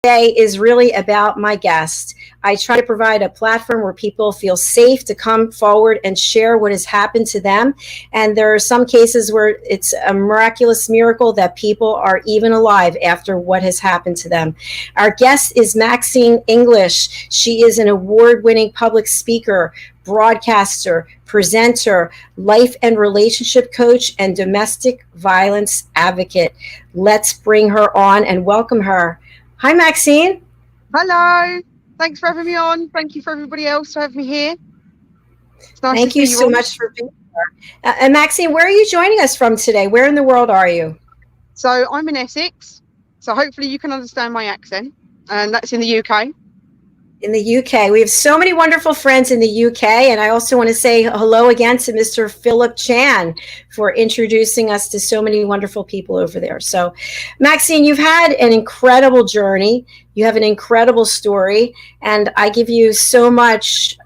Today is really about my guest. I try to provide a platform where people feel safe to come forward and share what has happened to them. And there are some cases where it's a miraculous miracle that people are even alive after what has happened to them. Our guest is Maxine English. She is an award-winning public speaker, broadcaster, presenter, life and relationship coach, and domestic violence advocate. Let's bring her on and welcome her. Hi, Maxine. Hello. Thanks for having me on. Thank you for everybody else for having me here. It's nice Thank you so much for being here. And Maxine, where are you joining us from today? Where in the world are you? So I'm in Essex. So hopefully you can understand my accent. And that's in the UK. In the UK. We have so many wonderful friends in the UK. And I also want to say hello again to Mr. Philip Chan for introducing us to so many wonderful people over there. So, Maxine, you've had an incredible journey. You have an incredible story. And I give you so much,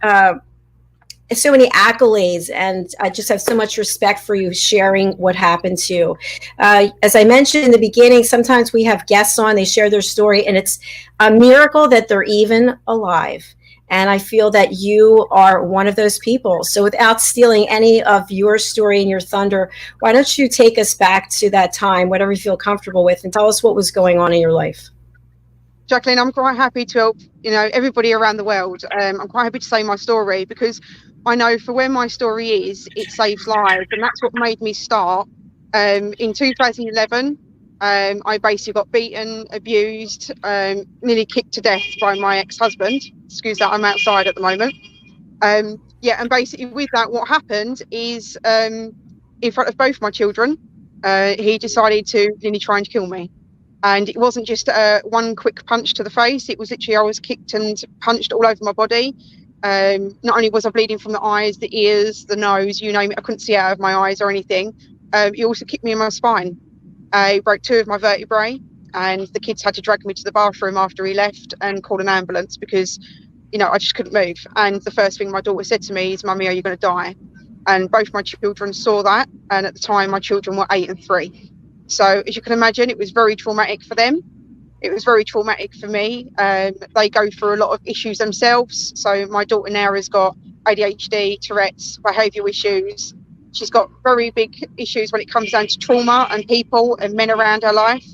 so many accolades, and I just have so much respect for you sharing what happened to you. As I mentioned in the beginning, sometimes we have guests on, they share their story, and it's a miracle that they're even alive. And I feel that you are one of those people. So without stealing any of your story and your thunder, why don't you take us back to that time, whatever you feel comfortable with, and tell us what was going on in your life. JACALYN, I'm quite happy to help, everybody around the world. I'm quite happy to say my story because I know for where my story is, it saves lives. And that's what made me start. In 2011, I basically got beaten, abused, nearly kicked to death by my ex-husband. Excuse that, I'm outside at the moment. And basically with that, what happened is in front of both my children, he decided to nearly try and kill me. And it wasn't just one quick punch to the face. It was literally I was kicked and punched all over my body. Not only was I bleeding from the eyes, the ears, the nose, you name it, I couldn't see out of my eyes or anything. He also kicked me in my spine. He broke 2 of my vertebrae, and the kids had to drag me to the bathroom after he left and call an ambulance because, I just couldn't move. And the first thing my daughter said to me is, "Mummy, are you going to die?" And both my children saw that. And at the time, my children were 8 and 3. So as you can imagine, it was very traumatic for them. It was very traumatic for me. They go through a lot of issues themselves. So my daughter now has got ADHD, Tourette's, behavioural issues. She's got very big issues when it comes down to trauma and people and men around her life.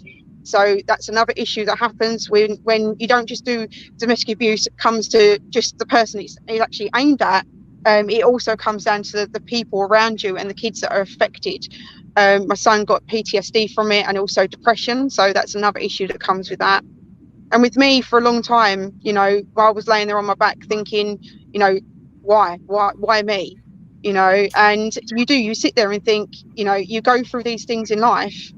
So that's another issue that happens when you don't just do domestic abuse. It comes to just the person it's actually aimed at. It also comes down to the people around you and the kids that are affected. My son got PTSD from it and also depression. So that's another issue that comes with that. And with me for a long time, while I was laying there on my back thinking, why me? And you sit there and think, you go through these things in life.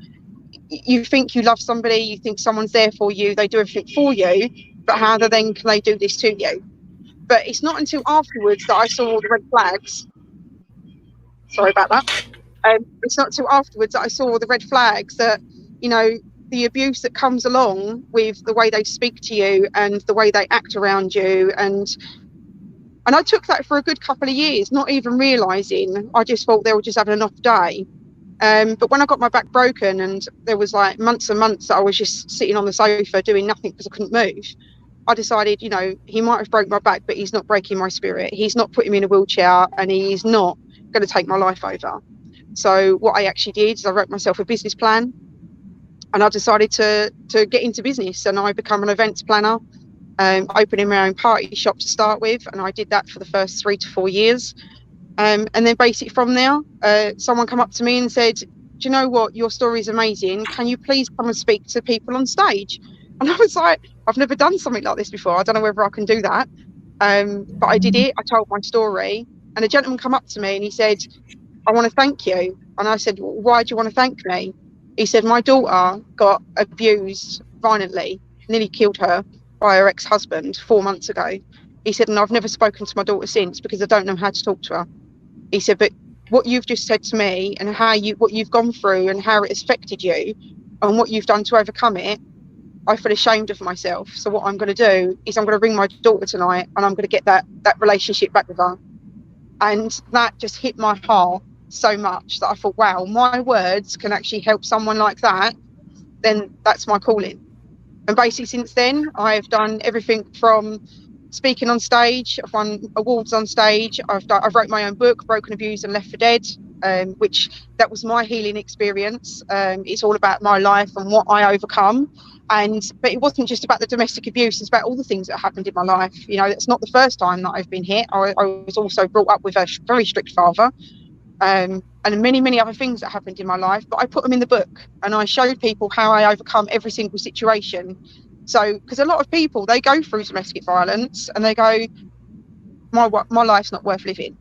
You think you love somebody, you think someone's there for you, they do everything for you, but how then can they do this to you? But it's not until afterwards that I saw all the red flags. Sorry about that. It's not until afterwards that I saw the red flags that, the abuse that comes along with the way they speak to you and the way they act around you. And I took that for a good couple of years, not even realising. I just thought they were just having an off day. But when I got my back broken and there was like months and months that I was just sitting on the sofa doing nothing because I couldn't move, I decided, he might have broke my back, but he's not breaking my spirit. He's not putting me in a wheelchair and he's not going to take my life over. So what I actually did is I wrote myself a business plan and I decided to get into business, and I become an events planner, opening my own party shop to start with. And I did that for the first 3 to 4 years. And then basically from there, someone came up to me and said, "Do you know what? Your story is amazing. Can you please come and speak to people on stage?" And I was like, I've never done something like this before. I don't know whether I can do that. But I did it. I told my story, and a gentleman come up to me and he said, "I want to thank you." And I said, "Why do you want to thank me?" He said, "My daughter got abused violently, nearly killed her by her ex-husband 4 months ago." He said, "And I've never spoken to my daughter since because I don't know how to talk to her." He said, "But what you've just said to me and what you've gone through and how it has affected you and what you've done to overcome it, I feel ashamed of myself. So what I'm going to do is I'm going to bring my daughter tonight and I'm going to get that relationship back with her." And that just hit my heart so much that I thought, wow, my words can actually help someone like that, then that's my calling. And basically since then, I've done everything from speaking on stage. I've won awards on stage. I've wrote my own book, Broken, Abused and Left for Dead, which that was my healing experience. It's all about my life and what I overcome. But it wasn't just about the domestic abuse, it's about all the things that happened in my life. You know, it's not the first time that I've been hit. I was also brought up with a very strict father, and many other things that happened in my life, but I put them in the book and I showed people how I overcome every single situation. So, because a lot of people, they go through domestic violence and they go, my life's not worth living.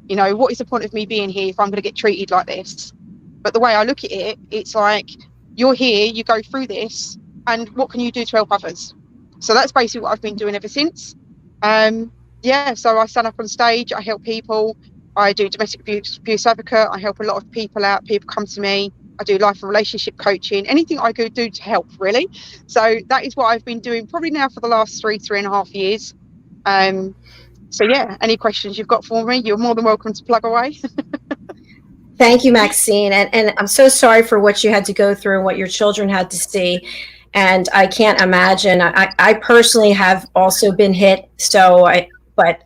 You know, what is the point of me being here if I'm going to get treated like this? But the way I look at it, it's like, you're here, you go through this, and what can you do to help others? So that's basically what I've been doing ever since. Yeah, so I stand up on stage, I help people, I do domestic abuse advocate, I help a lot of people out, people come to me, I do life and relationship coaching, anything I could do to help, really. So that is what I've been doing probably now for the last 3.5 years. So yeah, any questions you've got for me, you're more than welcome to plug away. Thank you, Maxine. And I'm so sorry for what you had to go through and what your children had to see. And I can't imagine. I personally have also been hit, but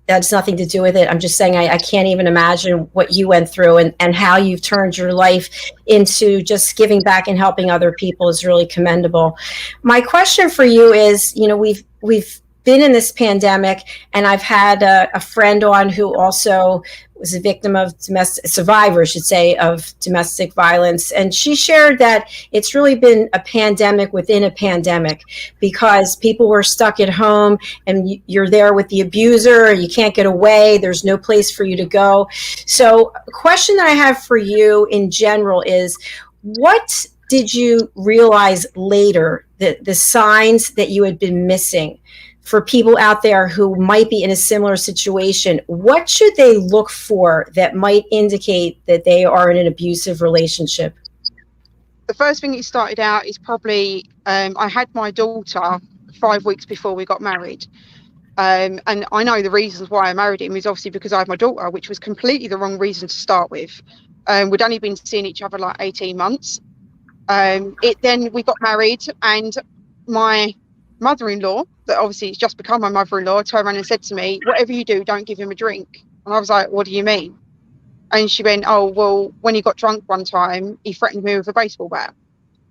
that's nothing to do with it. I'm just saying I can't even imagine what you went through, and how you've turned your life into just giving back and helping other people is really commendable. My question for you is, you know, we've been in this pandemic, and I've had a friend on who also was a victim of survivor, I should say, of domestic violence. And she shared that it's really been a pandemic within a pandemic, because people were stuck at home and you're there with the abuser, you can't get away, there's no place for you to go. So a question that I have for you in general is, what did you realize later, the signs that you had been missing? For people out there who might be in a similar situation, what should they look for that might indicate that they are in an abusive relationship? The first thing it started out is probably, I had my daughter 5 weeks before we got married. And I know the reasons why I married him is obviously because I had my daughter, which was completely the wrong reason to start with. We'd only been seeing each other like 18 months. Then we got married, and my mother-in-law, that obviously has just become my mother-in-law, turned around and said to me, whatever you do, don't give him a drink. And I was like, what do you mean? And she went, oh, well, when he got drunk one time, he threatened me with a baseball bat.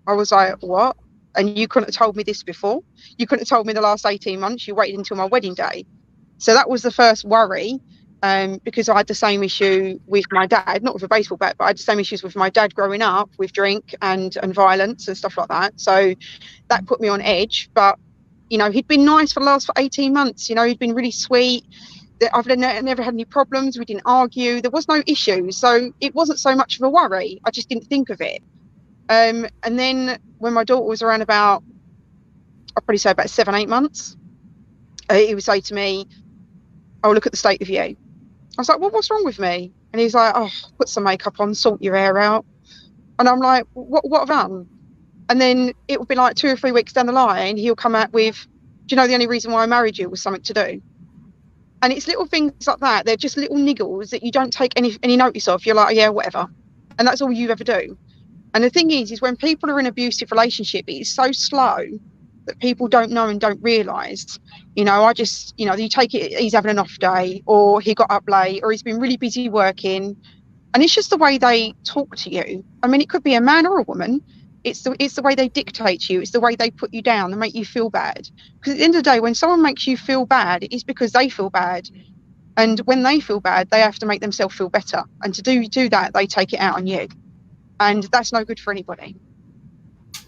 I was like, what? And you couldn't have told me this before? You couldn't have told me the last 18 months? You waited until my wedding day. So that was the first worry, because I had the same issue with my dad, not with a baseball bat, but I had the same issues with my dad growing up with drink and violence and stuff like that. So that put me on edge. But you know, he'd been nice for the last 18 months. You know, he'd been really sweet. I've never had any problems. We didn't argue. There was no issues. So it wasn't so much of a worry. I just didn't think of it. And then when my daughter was around about, I'd probably say about 7-8 months, he would say to me, oh, look at the state of you. I was like, well, what's wrong with me? And he's like, oh, put some makeup on, sort your hair out. And I'm like, what have I done? And then it would be like 2 or 3 weeks down the line, he'll come out with, do you know the only reason why I married you was something to do? And it's little things like that. They're just little niggles that you don't take any notice of. You're like, yeah, whatever. And that's all you ever do. And the thing is when people are in an abusive relationship, it's so slow that people don't know and don't realise. You know, you take it, he's having an off day, or he got up late, or he's been really busy working. And it's just the way they talk to you. I mean, it could be a man or a woman. It's the way they dictate to you. It's the way they put you down and make you feel bad. Because at the end of the day, when someone makes you feel bad, it's because they feel bad. And when they feel bad, they have to make themselves feel better. And to do that, they take it out on you. And that's no good for anybody.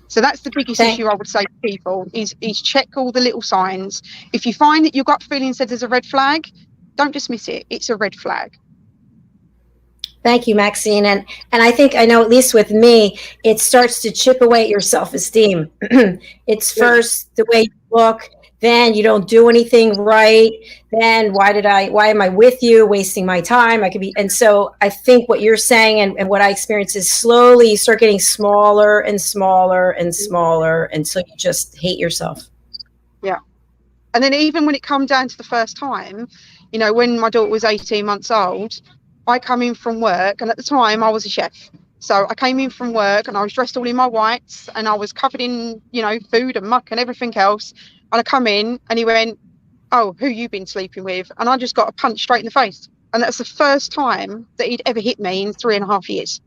So that's the biggest issue I would say to people is check all the little signs. If you find that your gut feeling says there's a red flag, don't dismiss it. It's a red flag. Thank you, Maxine. And I think, I know at least with me, it starts to chip away at your self-esteem. It's first the way you look, then you don't do anything right. Then why am I with you, wasting my time? And so I think what you're saying and what I experience is slowly you start getting smaller and smaller and smaller until you just hate yourself. Yeah. And then even when it come down to the first time, you know, when my daughter was 18 months old, I come in from work, and at the time I was a chef. So I came in from work and I was dressed all in my whites and I was covered in, you know, food and muck and everything else. And I come in and he went, "Oh, who you been sleeping with?" And I just got a punch straight in the face. And that's the first time that he'd ever hit me in 3.5 years.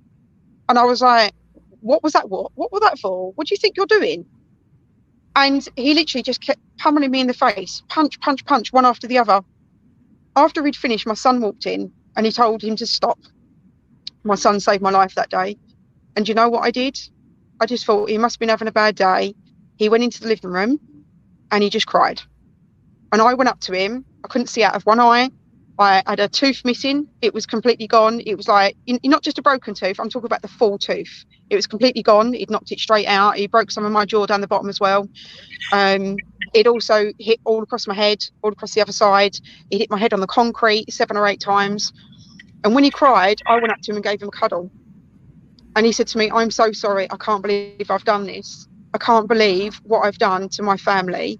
And I was like, what was that? What was that for? What do you think you're doing? And he literally just kept pummeling me in the face, punch, punch, punch, one after the other. After he'd finished, my son walked in and he told him to stop. My son saved my life that day. And you know what I did? I just thought he must have been having a bad day. He went into the living room and he just cried. And I went up to him. I couldn't see out of one eye. I had a tooth missing. It was completely gone. It was like, not just a broken tooth. I'm talking about the full tooth. It was completely gone. He'd knocked it straight out. He broke some of my jaw down the bottom as well. It also hit all across my head, all across the other side. He hit my head on the concrete 7 or 8 times. And when he cried, I went up to him and gave him a cuddle. And he said to me, "I'm so sorry. I can't believe I've done this. I can't believe what I've done to my family."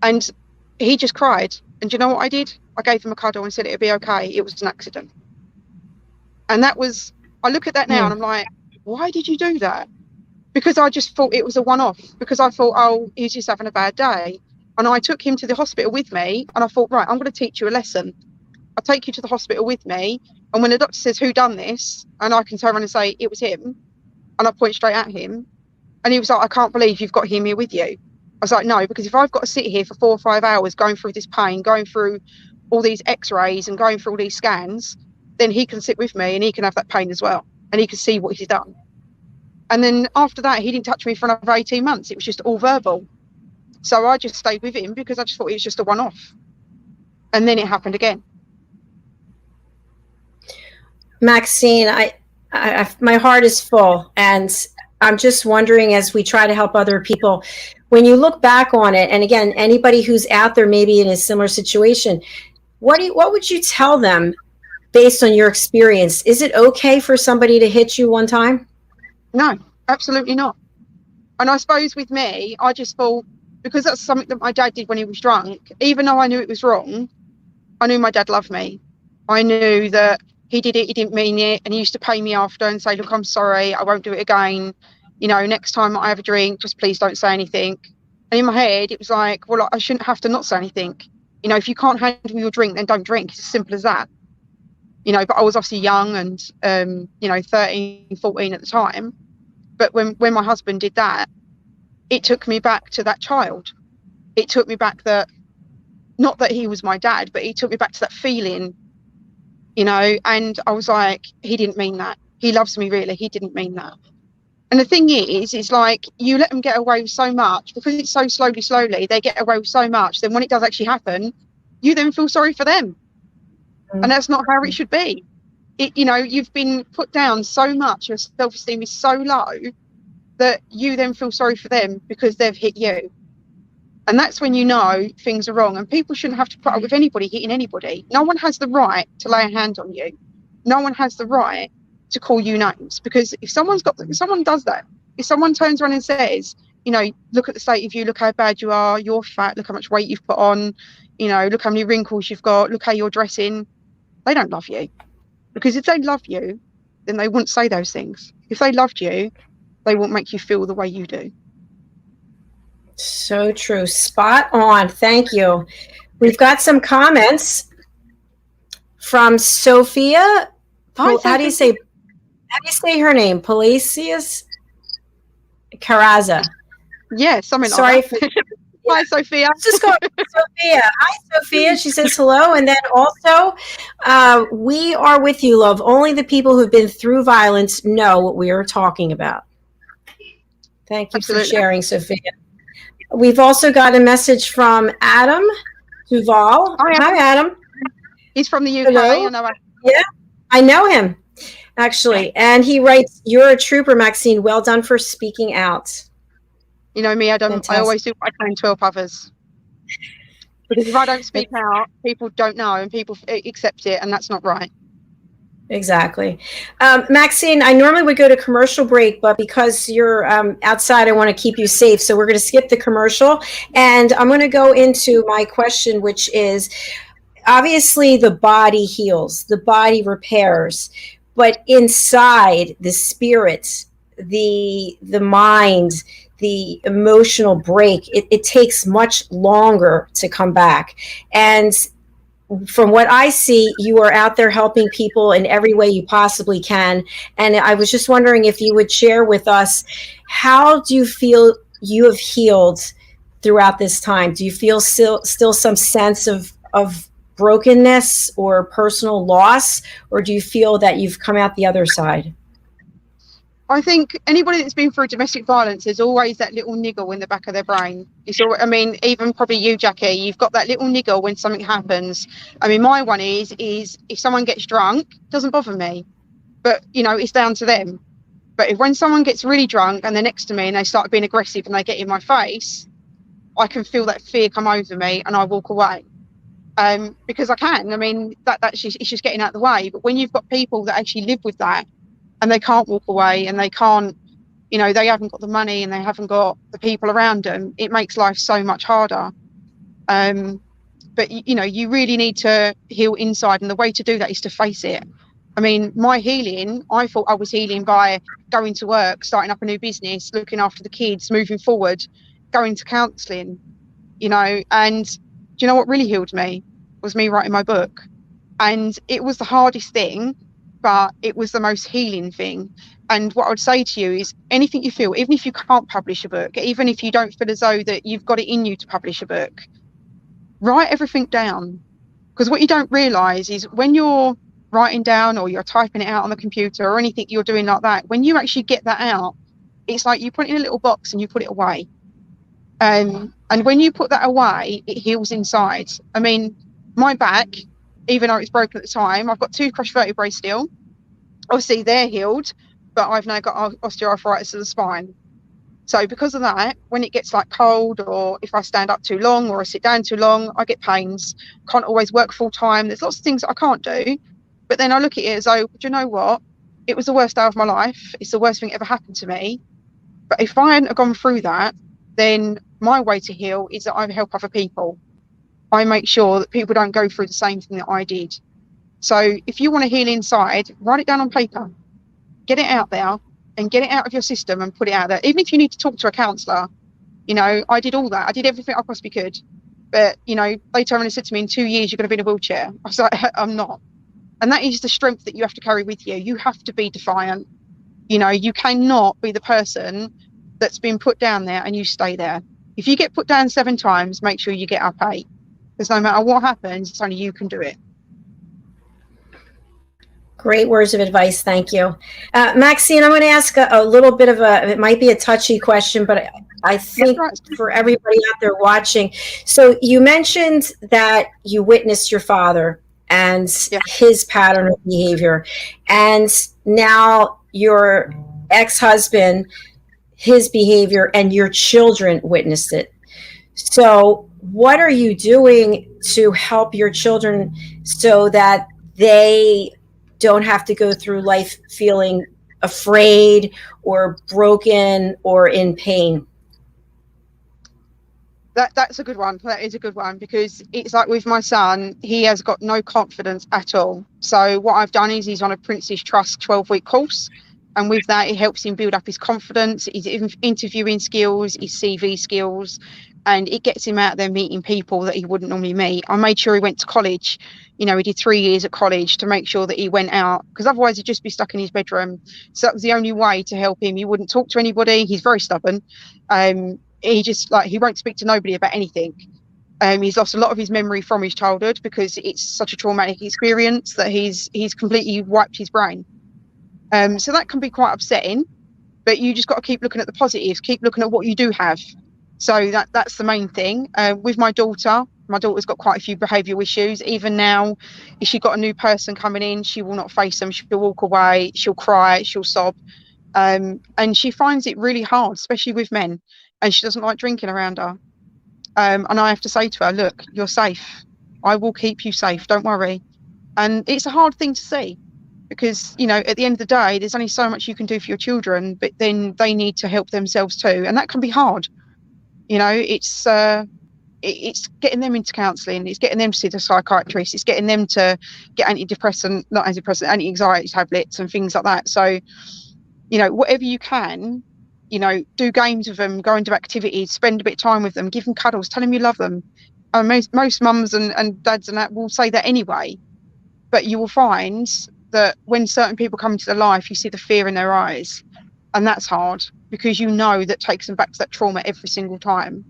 And he just cried. And do you know what I did? I gave him a cuddle and said it'd be okay. It was an accident. And that was, I look at that now and I'm like, why did you do that? Because I just thought it was a one-off. Because I thought, oh, he's just having a bad day. And I took him to the hospital with me and I thought, right, I'm going to teach you a lesson. I'll take you to the hospital with me. And when the doctor says, "Who done this?" and I can turn around and say, "It was him." And I point straight at him. And he was like, "I can't believe you've got him here with you." I was like, no, because if I've got to sit here for 4 or 5 hours going through this pain, going through all these x-rays and going through all these scans, then he can sit with me and he can have that pain as well. And he can see what he's done. And then after that, he didn't touch me for another 18 months. It was just all verbal. So I just stayed with him because I just thought it was just a one-off. And then it happened again. Maxine, I my heart is full, and I'm just wondering, as we try to help other people, when you look back on it, and again, anybody who's out there maybe in a similar situation, what would you tell them based on your experience? Is it okay for somebody to hit you one time? No, absolutely not. And I suppose with me, I just thought, because that's something that my dad did when he was drunk, even though I knew it was wrong, I knew my dad loved me. I knew that he did it, he didn't mean it, and he used to pay me after and say, "Look, I'm sorry, I won't do it again. You know, next time I have a drink, just please don't say anything." And in my head, it was like, well, I shouldn't have to not say anything. You know, if you can't handle your drink, then don't drink. It's as simple as that. You know, but I was obviously young and, you know, 13, 14 at the time. But when my husband did that, it took me back to that child. It took me back that, not that he was my dad, but he took me back to that feeling, you know, and I was like, he didn't mean that. He loves me, really. He didn't mean that. And the thing is, it's like you let them get away with so much because it's so slowly, they get away with so much. Then when it does actually happen, you then feel sorry for them. And that's not how it should be. You know, you've been put down so much, your self-esteem is so low that you then feel sorry for them because they've hit you. And that's when you know things are wrong. And people shouldn't have to put up with anybody hitting anybody. No one has the right to lay a hand on you. No one has the right to call you names, because if someone does that, if someone turns around and says, you know, "Look at the state of you, look how bad you are, you're fat, look how much weight you've put on, you know, look how many wrinkles you've got, look how you're dressing," they don't love you. Because if they love you, then they wouldn't say those things. If they loved you, they won't make you feel the way you do. So true. Spot on. Thank you. We've got some comments from Sophia. How do you say her name? Policius Caraza. Yeah, something Sorry like that. Hi, Sophia. Let's just go. Sophia. Hi, Sophia. She says hello. And then also, we are with you, love. Only the people who've been through violence know what we are talking about. Thank you for sharing, Sophia. We've also got a message from Adam Duval. Hi, Adam. He's from the UK. Hello. Yeah, I know him, actually. And he writes, "You're a trooper, Maxine. Well done for speaking out." You know me, Adam. Fantastic. I always do what I can to help others. Because if I don't speak out, people don't know and people accept it, and that's not right. Exactly. Maxine, I normally would go to commercial break, but because you're outside, I want to keep you safe. So we're going to skip the commercial. And I'm going to go into my question, which is, obviously the body heals, the body repairs. but inside, the spirits, the mind, the emotional break, it takes much longer to come back. And from what I see, you are out there helping people in every way you possibly can. And I was just wondering if you would share with us, how do you feel you have healed throughout this time? Do you feel still some sense of brokenness or personal loss, or do you feel that you've come out the other side? I think anybody that's been through domestic violence, there's always that little niggle in the back of their brain. It's all, I mean, even probably you, Jackie, you've got that little niggle when something happens. I mean, my one is if someone gets drunk, it doesn't bother me, but you know, it's down to them. But if when someone gets really drunk and they're next to me and they start being aggressive and they get in my face, I can feel that fear come over me and I walk away. Because I can. I mean, that's just, it's just getting out of the way. But when you've got people that actually live with that, and they can't walk away, and they can't, you know, they haven't got the money and they haven't got the people around them, it makes life so much harder. But you know, you really need to heal inside, and the way to do that is to face it. I mean, my healing, I thought I was healing by going to work, starting up a new business, looking after the kids, moving forward, going to counselling, you know. And do you know what really healed me? Was me writing my book. And it was the hardest thing, but it was the most healing thing. And what I would say to you is, anything you feel, even if you can't publish a book, even if you don't feel as though that you've got it in you to publish a book, write everything down. Because what you don't realise is, when you're writing down or you're typing it out on the computer or anything you're doing like that, when you actually get that out, it's like you put it in a little box and you put it away. And when you put that away, it heals inside. I mean, my back, even though it's broken at the time, I've got 2 crushed vertebrae still. Obviously, they're healed, but I've now got osteoarthritis of the spine. So because of that, when it gets like cold, or if I stand up too long or I sit down too long, I get pains. Can't always work full time. There's lots of things that I can't do. But then I look at it as though, do you know what? It was the worst day of my life. It's the worst thing ever happened to me. But if I hadn't gone through that, then my way to heal is that I help other people. I make sure that people don't go through the same thing that I did. So if you want to heal inside, write it down on paper, get it out there, and get it out of your system and put it out there. Even if you need to talk to a counsellor, you know, I did all that. I did everything I possibly could. But, you know, they turned around and said to me, in 2 years, you're going to be in a wheelchair. I was like, I'm not. And that is the strength that you have to carry with you. You have to be defiant. You know, you cannot be the person that's been put down there and you stay there. If you get put down 7 times, make sure you get up 8. Because no matter what happens, it's only you can do it. Great words of advice. Thank you. Maxine, I'm going to ask a little bit of it might be a touchy question, but I think for everybody out there watching. So you mentioned that you witnessed your father and his pattern of behavior, and now your ex-husband, his behavior, and your children witnessed it. So what are you doing to help your children so that they don't have to go through life feeling afraid or broken or in pain? That's a good one. That is a good one, because it's like with my son, he has got no confidence at all. So what I've done is he's on a Prince's Trust 12-week course. And with that, it helps him build up his confidence, his interviewing skills, his CV skills, and it gets him out there meeting people that he wouldn't normally meet. I made sure he went to college. You know, he did 3 years at college to make sure that he went out, because otherwise he'd just be stuck in his bedroom. So that was the only way to help him. He wouldn't talk to anybody. He's very stubborn. He just, like, he won't speak to nobody about anything. He's lost a lot of his memory from his childhood because it's such a traumatic experience that he's completely wiped his brain. So that can be quite upsetting, but you just got to keep looking at the positives, keep looking at what you do have. So that's the main thing. With my daughter's got quite a few behavioural issues. Even now, if she got a new person coming in, she will not face them. She'll walk away, she'll cry, she'll sob. And she finds it really hard, especially with men, and she doesn't like drinking around her. And I have to say to her, look, you're safe. I will keep you safe, don't worry. And it's a hard thing to see, because, you know, at the end of the day, there's only so much you can do for your children, but then they need to help themselves too. And that can be hard. You know, it's it's getting them into counselling, it's getting them to see the psychiatrist, it's getting them to get anti-anxiety tablets and things like that. So, you know, whatever you can, you know, do games with them, go and do activities, spend a bit of time with them, give them cuddles, tell them you love them. Most mums and dads and that will say that anyway, but you will find that when certain people come into their life, you see the fear in their eyes, and that's hard, because you know that takes them back to that trauma every single time.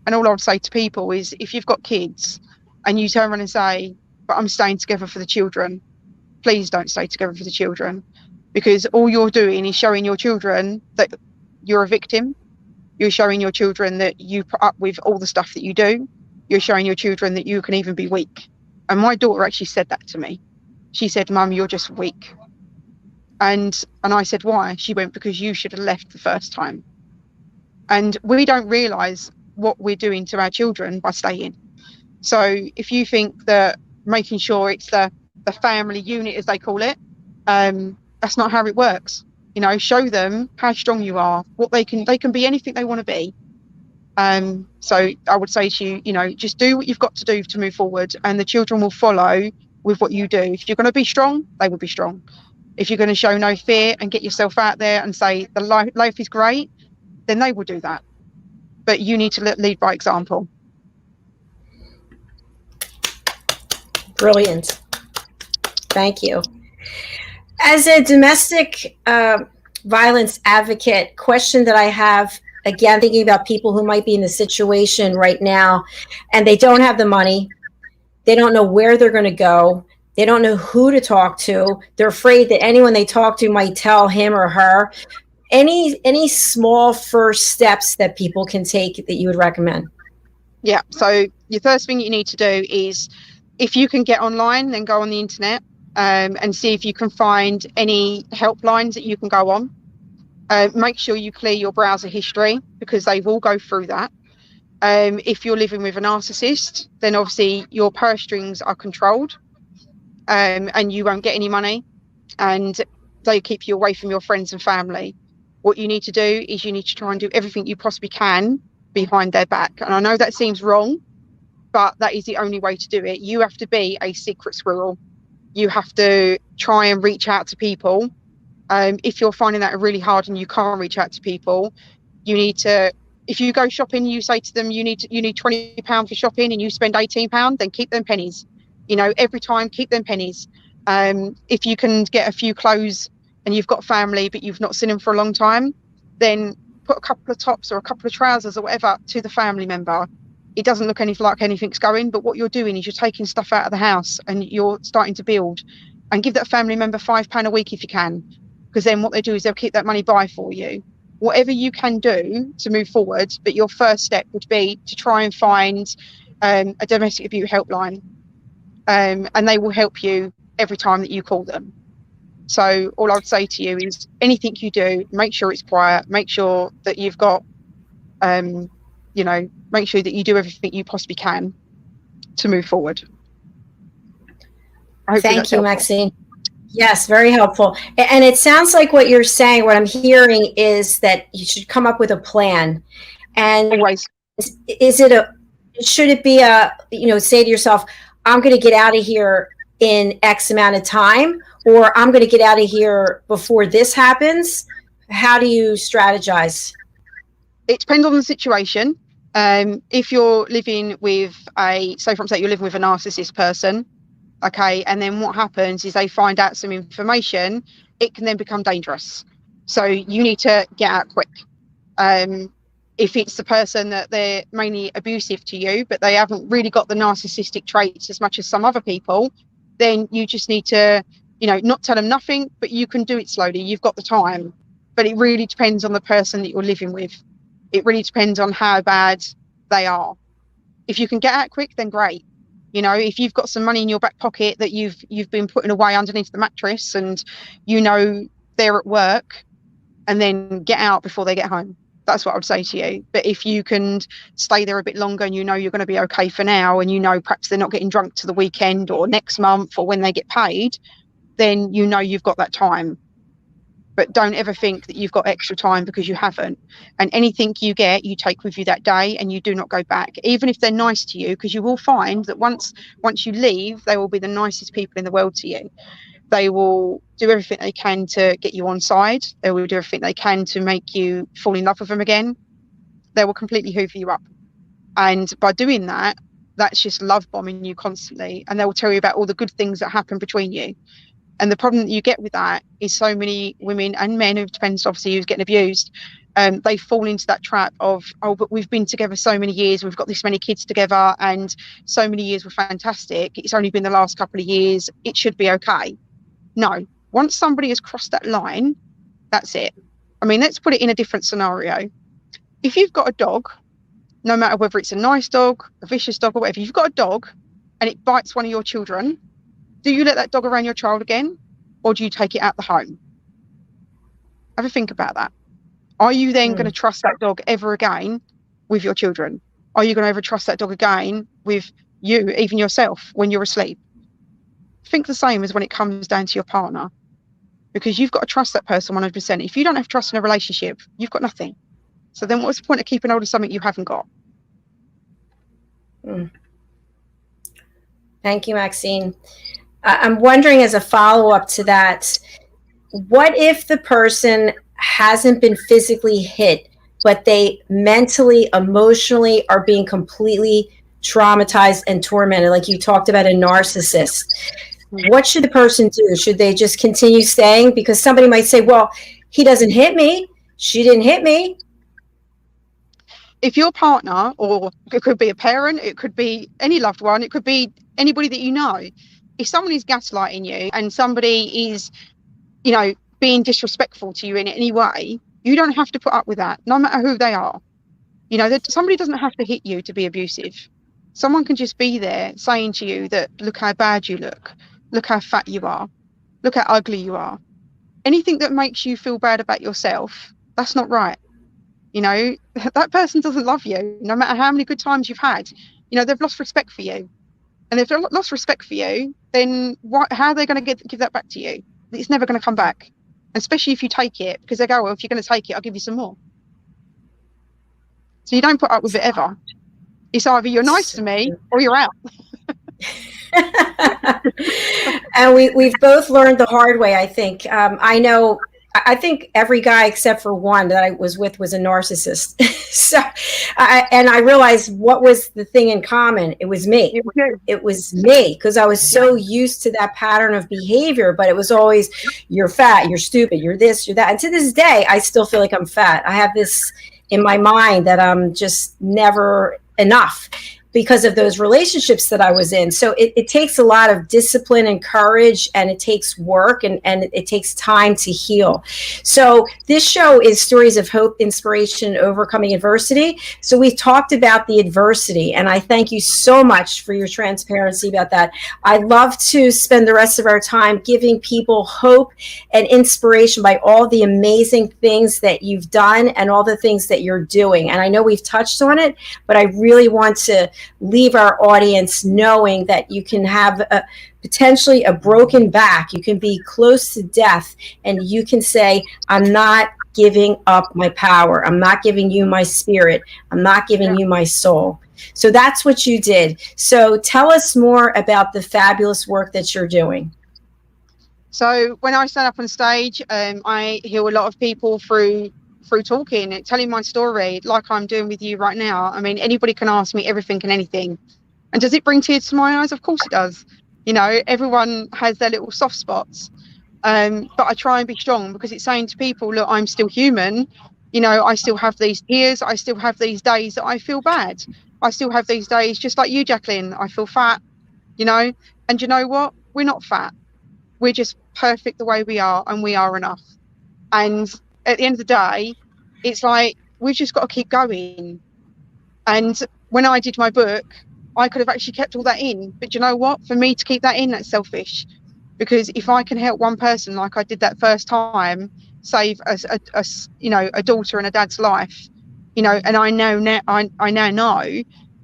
And all I would say to people is, if you've got kids and you turn around and say, but I'm staying together for the children, please don't stay together for the children, because all you're doing is showing your children that you're a victim. You're showing your children that you put up with all the stuff that you do. You're showing your children that you can even be weak. And my daughter actually said that to me. She said, Mum, you're just weak. And I said, why? She went, because you should have left the first time. And we don't realise what we're doing to our children by staying. So if you think that making sure it's the family unit, as they call it, that's not how it works. You know, show them how strong you are, what they can be anything they want to be. So I would say to you, you know, just do what you've got to do to move forward, and the children will follow with what you do. If you're going to be strong, they will be strong. If you're going to show no fear and get yourself out there and say the life is great, then they will do that. But you need to lead by example. Brilliant. Thank you. As a domestic violence advocate, question that I have, again, thinking about people who might be in the situation right now and they don't have the money, they don't know where they're going to go, they don't know who to talk to, they're afraid that anyone they talk to might tell him or her. Any small first steps that people can take that you would recommend? Yeah, so your first thing you need to do is, if you can get online, then go on the internet and see if you can find any helplines that you can go on. Make sure you clear your browser history, because they will go through that. If you're living with a narcissist, then obviously your purse strings are controlled, and you won't get any money, and they keep you away from your friends and family. What you need to do is you need to try and do everything you possibly can behind their back. And I know that seems wrong, but that is the only way to do it. You have to be a secret squirrel. You have to try and reach out to people. If you're finding that really hard and you can't reach out to people, you need to, if you go shopping, you say to them, you need £20 for shopping, and you spend £18, then keep them pennies. You know, every time, keep them pennies. If you can get a few clothes and you've got family, but you've not seen them for a long time, then put a couple of tops or a couple of trousers or whatever to the family member. It doesn't look anything like anything's going, but what you're doing is you're taking stuff out of the house and you're starting to build. And give that family member £5 a week if you can, because then what they do is they'll keep that money by for you. Whatever you can do to move forward, but your first step would be to try and find a domestic abuse helpline, and they will help you every time that you call them. So all I would say to you is, anything you do, make sure it's quiet, make sure that you've got, you know, make sure that you do everything you possibly can to move forward. Thank you, Maxine. Yes, very helpful. And it sounds like what you're saying, what I'm hearing is that you should come up with a plan. And always, should it be you know, say to yourself, I'm going to get out of here in X amount of time, or I'm going to get out of here before this happens? How do you strategize? It depends on the situation. If you're living with say for example, you're living with a narcissist person, okay, and then what happens is they find out some information, it can then become dangerous. So you need to get out quick. If it's the person that they're mainly abusive to you, but they haven't really got the narcissistic traits as much as some other people, then you just need to, you know, not tell them nothing, but you can do it slowly. You've got the time. But it really depends on the person that you're living with. It really depends on how bad they are. If you can get out quick, then great. You know, if you've got some money in your back pocket that you've been putting away underneath the mattress, and you know they're at work, and then get out before they get home. That's what I would say to you. But if you can stay there a bit longer and you know you're going to be okay for now, and you know perhaps they're not getting drunk to the weekend or next month or when they get paid, then you know you've got that time. but don't ever think that you've got extra time, because you haven't. And anything you get, you take with you that day, and you do not go back, even if they're nice to you, because you will find that once you leave, they will be the nicest people in the world to you. They will do everything they can to get you on side. They will do everything they can to make you fall in love with them again. They will completely hoover you up. And by doing that, that's just love bombing you constantly. And they will tell you about all the good things that happen between you. And the problem that you get with that is so many women and men, it depends obviously who's getting abused, they fall into that trap of, oh, but we've been together so many years, we've got this many kids together, and so many years were fantastic. It's only been the last couple of years. It should be okay. No, once somebody has crossed that line, that's it. I mean, let's put it in a different scenario. If you've got a dog, no matter whether it's a nice dog, a vicious dog, or whatever, you've got a dog and it bites one of your children, do you let that dog around your child again, or do you take it out the home? Have a think about that. Are you then going to trust that dog ever again with your children? Are you going to ever trust that dog again with you, even yourself, when you're asleep? Think the same as when it comes down to your partner, because you've got to trust that person 100%. If you don't have trust in a relationship, you've got nothing. So then what's the point of keeping hold of something you haven't got? Thank you, Maxine. I'm wondering, as a follow-up to that, what if the person hasn't been physically hit, but they mentally, emotionally are being completely traumatized and tormented, like you talked about a narcissist? What should the person do? Should they just continue staying? Because somebody might say, well, he doesn't hit me. She didn't hit me. If your partner, or it could be a parent, it could be any loved one, it could be anybody that you know, if someone is gaslighting you and somebody is, you know, being disrespectful to you in any way, you don't have to put up with that, no matter who they are. You know, that somebody doesn't have to hit you to be abusive. Someone can just be there saying to you that, look how bad you look how fat you are, look how ugly you are. Anything that makes you feel bad about yourself, that's not right. You know, that person doesn't love you, no matter how many good times you've had. You know, they've lost respect for you. And if they've lost respect for you, then how are they going to give that back to you? It's never going to come back, especially if you take it, because they go, well, if you're going to take it, I'll give you some more. So you don't put up with it ever. It's either you're nice to me or you're out. And we've both learned the hard way, I think. I think every guy except for one that I was with was a narcissist. So, I realized what was the thing in common. It was me. It was me, because I was so used to that pattern of behavior. But it was always, you're fat, you're stupid, you're this, you're that. And to this day, I still feel like I'm fat. I have this in my mind that I'm just never enough, because of those relationships that I was in. So it takes a lot of discipline and courage, and it takes work, and it takes time to heal. So this show is stories of hope, inspiration, overcoming adversity. So we've talked about the adversity, and I thank you so much for your transparency about that. I'd love to spend the rest of our time giving people hope and inspiration by all the amazing things that you've done and all the things that you're doing. And I know we've touched on it, but I really want to leave our audience knowing that you can have potentially a broken back, you can be close to death, and you can say, I'm not giving up my power, I'm not giving you my spirit, I'm not giving you my soul. So that's what you did. So tell us more about the fabulous work that you're doing. So when I stand up on stage, I heal a lot of people through talking, telling my story, like I'm doing with you right now. I mean, anybody can ask me everything and anything. And does it bring tears to my eyes? Of course it does. You know, everyone has their little soft spots. But I try and be strong, because it's saying to people, look, I'm still human. You know, I still have these tears. I still have these days that I feel bad. I still have these days, just like you, JACALYN, I feel fat, you know. And you know what? We're not fat. We're just perfect the way we are, and we are enough. And at the end of the day, it's like, we've just got to keep going. And when I did my book, I could have actually kept all that in. But you know what? For me to keep that in, that's selfish. Because if I can help one person, like I did that first time, save a daughter and a dad's life, you know, and I now know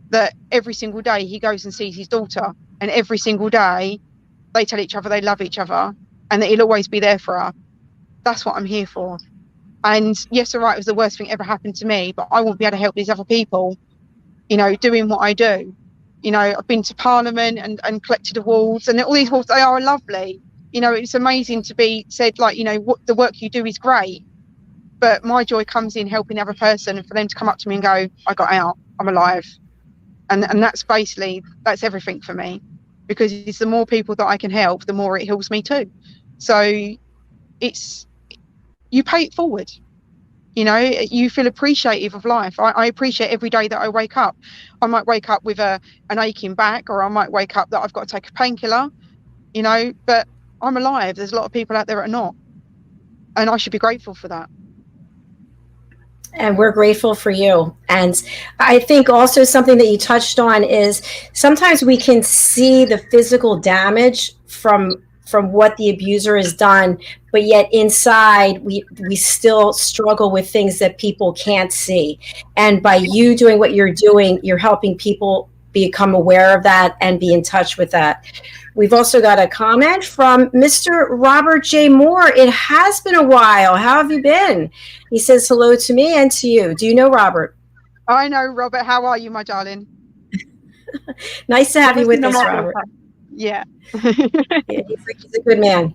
that every single day he goes and sees his daughter, and every single day they tell each other they love each other, and that he'll always be there for her. That's what I'm here for. And yes, all right, it was the worst thing ever happened to me, but I won't be able to help these other people, you know, doing what I do. You know, I've been to Parliament and collected awards, and all these awards, they are lovely. You know, it's amazing to be said, like, you know, what the work you do is great. But my joy comes in helping the other person, and for them to come up to me and go, I got out, I'm alive. And that's basically, that's everything for me, because it's the more people that I can help, the more it heals me too. So it's, you pay it forward. You know, you feel appreciative of life. I appreciate every day that I wake up. I might wake up with an aching back, or I might wake up that I've got to take a painkiller, you know, but I'm alive. There's a lot of people out there that are not. And I should be grateful for that. And we're grateful for you. And I think also something that you touched on is sometimes we can see the physical damage from what the abuser has done, but yet inside we still struggle with things that people can't see. And by you doing what you're doing, you're helping people become aware of that and be in touch with that. We've also got a comment from Mr. Robert J. Moore. It has been a while. How have you been? He says hello to me and to you. Do you know Robert? I know, Robert. How are you, my darling? Nice to have you with us, Robert. Yeah. Yeah, he's a good man.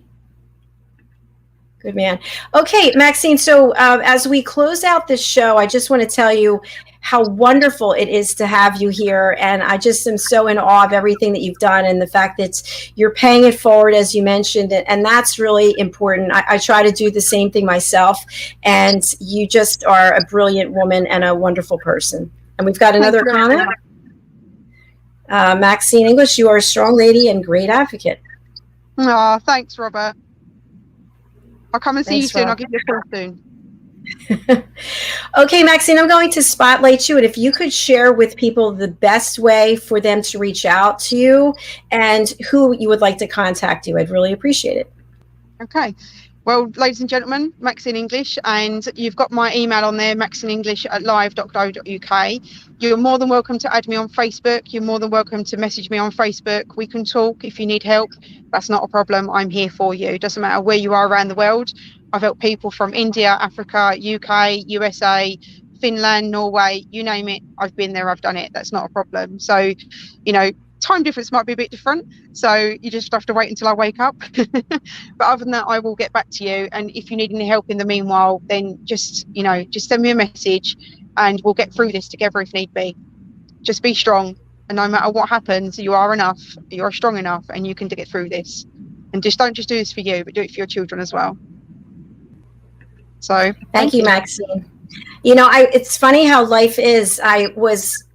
Good man. Okay, Maxine, so as we close out this show, I just want to tell you how wonderful it is to have you here. And I just am so in awe of everything that you've done and the fact that you're paying it forward, as you mentioned. And that's really important. I try to do the same thing myself. And you just are a brilliant woman and a wonderful person. And we've got another comment. Maxine English, you are a strong lady and great advocate. Oh, thanks, Robert. I'll come and see you soon. Rob. I'll give you a call soon. Okay, Maxine, I'm going to spotlight you. And if you could share with people the best way for them to reach out to you and who you would like to contact you, I'd really appreciate it. Okay. Well, ladies and gentlemen, Maxine English, and you've got my email on there, maxineenglish@live.co.uk. You're more than welcome to add me on Facebook. You're more than welcome to message me on Facebook. We can talk if you need help. That's not a problem. I'm here for you. It doesn't matter where you are around the world. I've helped people from India, Africa, UK, USA, Finland, Norway, you name it. I've been there, I've done it. That's not a problem. So, you know, time difference might be a bit different, so you just have to wait until I wake up. But other than that, I will get back to you. And if you need any help in the meanwhile, then just send me a message and we'll get through this together if need be. Just be strong, and no matter what happens, you are enough, you are strong enough, and you can get through this. And just don't just do this for you, but do it for your children as well. So thank you, Maxine. You know, it's funny how life is. I was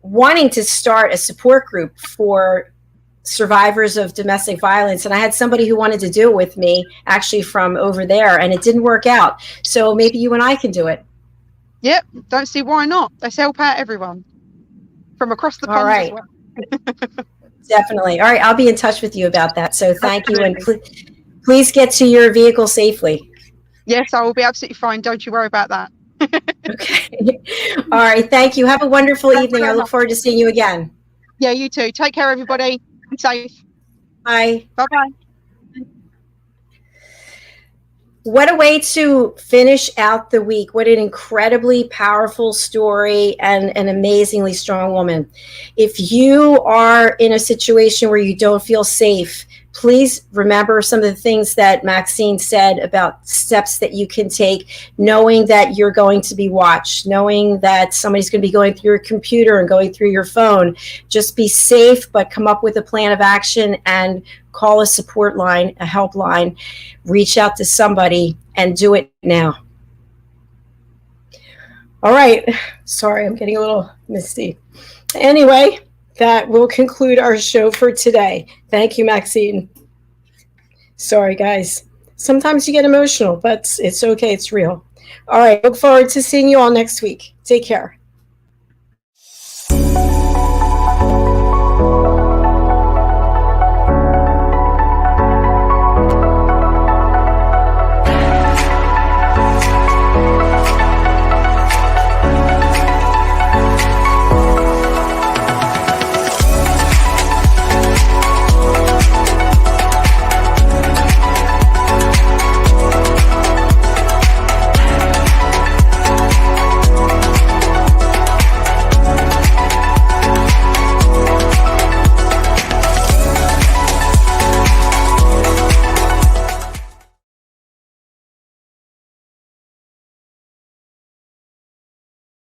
wanting to start a support group for survivors of domestic violence, and I had somebody who wanted to do it with me, actually from over there, and it didn't work out. So maybe you and I can do it. Yep, don't see why not. Let's help out everyone from across the pond. All right. As well. Definitely. All right, I'll be in touch with you about that. So thank you, and please get to your vehicle safely. Yes, I will be absolutely fine. Don't you worry about that. Okay. All right. Thank you. Have a wonderful evening. I look forward to seeing you again. Yeah, you too. Take care, everybody. Be safe. Bye. Bye-bye. What a way to finish out the week. What an incredibly powerful story and an amazingly strong woman. If you are in a situation where you don't feel safe, please remember some of the things that Maxine said about steps that you can take, knowing that you're going to be watched, knowing that somebody's going to be going through your computer and going through your phone. Just be safe, but come up with a plan of action and call a support line, a helpline, reach out to somebody and do it now. All right. Sorry, I'm getting a little misty. Anyway, that will conclude our show for today. Thank you, Maxine. Sorry, guys. Sometimes you get emotional, but it's okay. It's real. All right. Look forward to seeing you all next week. Take care.